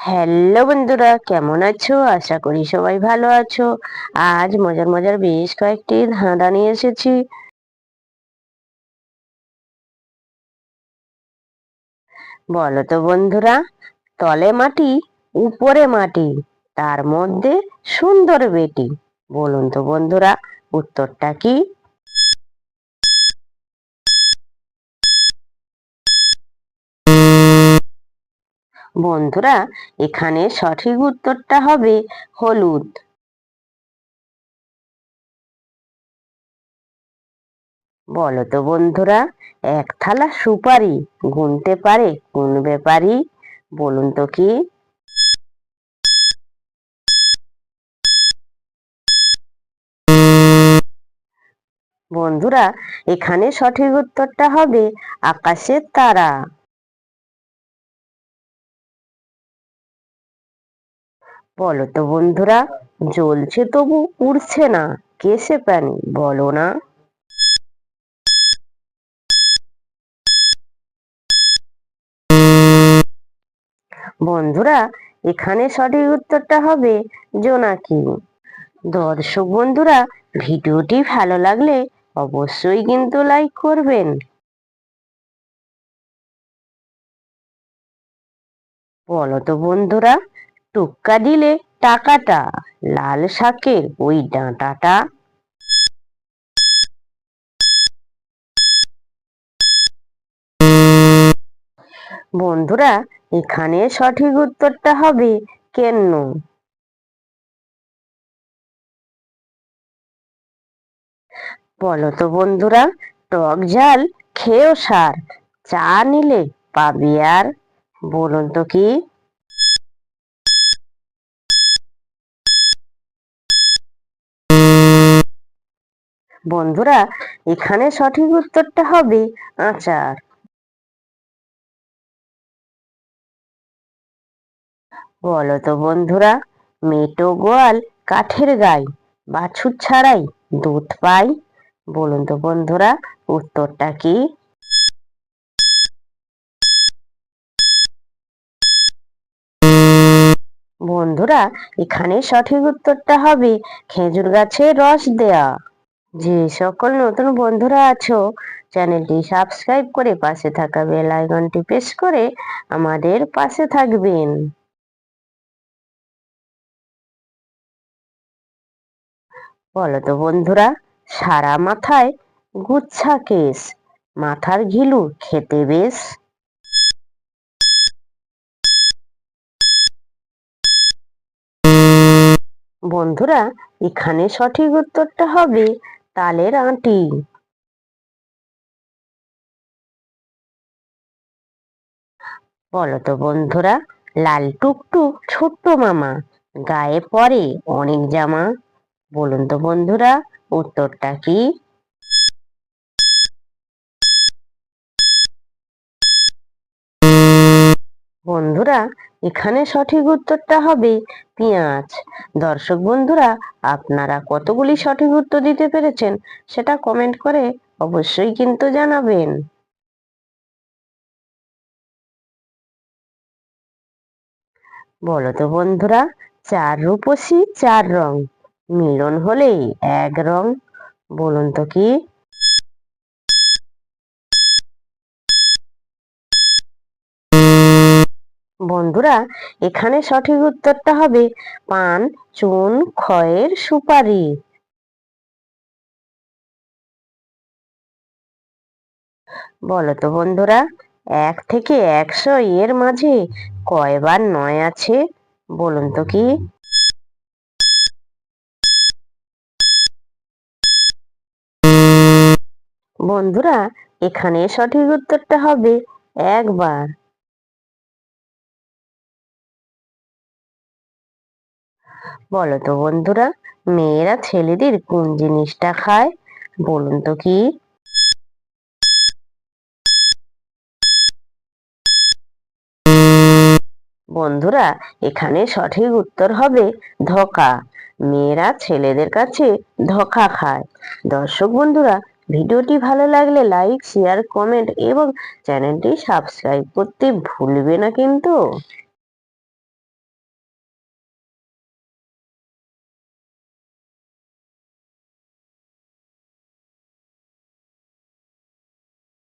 Hello বন্ধুরা, কেমন আছো? আশা করি সবাই ভালো আছো। আজ মজার মজার বেশ কয়েকটি ধাঁধা নিয়ে এসেছি। বলো তো বন্ধুরা, তলে মাটি উপরে মাটি, তার মধ্যে সুন্দর বেটি। বলুন তো বন্ধুরা, উত্তরটা কি? বন্ধুরা, এখানে সঠিক উত্তরটা হবে হলুদ। বলো তো বন্ধুরা, এক থালা সুপারি গুনতে পারে কোন ব্যাপারী? বলুন তো কি? বন্ধুরা, এখানে সঠিক উত্তরটা হবে আকাশের তারা। বলো তো বন্ধুরা, জ্বলছে তবু উড়ছে না, কে সে প্রাণী? বলো না। বন্ধুরা, এখানে সঠিক উত্তরটা হবে জোনাকি। দর্শক বন্ধুরা, ভিডিওটি ভালো লাগলে অবশ্যই কিন্তু লাইক করবেন। বলো তো বন্ধুরা, টোক্কা দিলে টাকাটা, লাল শাকের ওই ডাঁটাটা। বন্ধুরা, এখানে সঠিক উত্তরটা হবে কেন্ন। বলো তো বন্ধুরা, টক ঝাল খেয়েও সার, চা নিলে পাবি আর? বলুন তো কি? বন্ধুরা, এখানে সঠিক উত্তরটা হবে আচার। বলো তো বন্ধুরা, মেটো গোয়াল কাঠের গাই, বাছুর ছাড়াই দুধ পাই। বলুন তো বন্ধুরা, উত্তরটা কি? বন্ধুরা, এখানে সঠিক উত্তরটা হবে খেজুর গাছে রস দেয়া। যে সকল নতুন বন্ধুরা আছো, চ্যানেলটি সাবস্ক্রাইব করে পাশে থাকা বেল আইকনটি প্রেস করে আমাদের পাশে থাকবেন। বলো তো বন্ধুরা, সারা মাথায় গুচ্ছা কেশ, মাথার ঘিলু খেতে বেশ। বন্ধুরা, এখানে সঠিক উত্তরটা হবে তালের আঁটি। বলো তো বন্ধুরা, লাল টুকটুক ছোট্ট মামা, গায়ে পরে অনেক জামা। বলুন তো বন্ধুরা, উত্তরটা কি? বন্ধুরা, এখানে সঠিক উত্তরটা হবে পেঁয়াজ। দর্শক বন্ধুরা, আপনারা কতগুলি সঠিক উত্তর দিতে পেরেছেন সেটা কমেন্ট করে অবশ্যই কিন্তু জানাবেন। বলো তো বন্ধুরা, চার রূপসী চার রং, মিলন হলেই এক রং। বলুন তো কি? বন্ধুরা, এখানে সঠিক উত্তরটা হবে পান, চুন, খয়ের সুপারি। বলো তো বন্ধুরা, 1 থেকে 100 এর মাঝে কয়বার নয় আছে? বলুন তো কি? বন্ধুরা, এখানে সঠিক উত্তরটা হবে একবার। বলো তো বন্ধুরা, মেয়েরা ছেলেদের কোন জিনিসটা খায়? বলুন তো কি? বন্ধুরা, এখানে সঠিক উত্তর হবে ধোঁকা। মেয়েরা ছেলেদের কাছে ধোঁকা খায়। দর্শক বন্ধুরা, ভিডিওটি ভালো লাগলে লাইক, শেয়ার, কমেন্ট এবং চ্যানেলটি সাবস্ক্রাইব করতে ভুলবে না কিন্তু।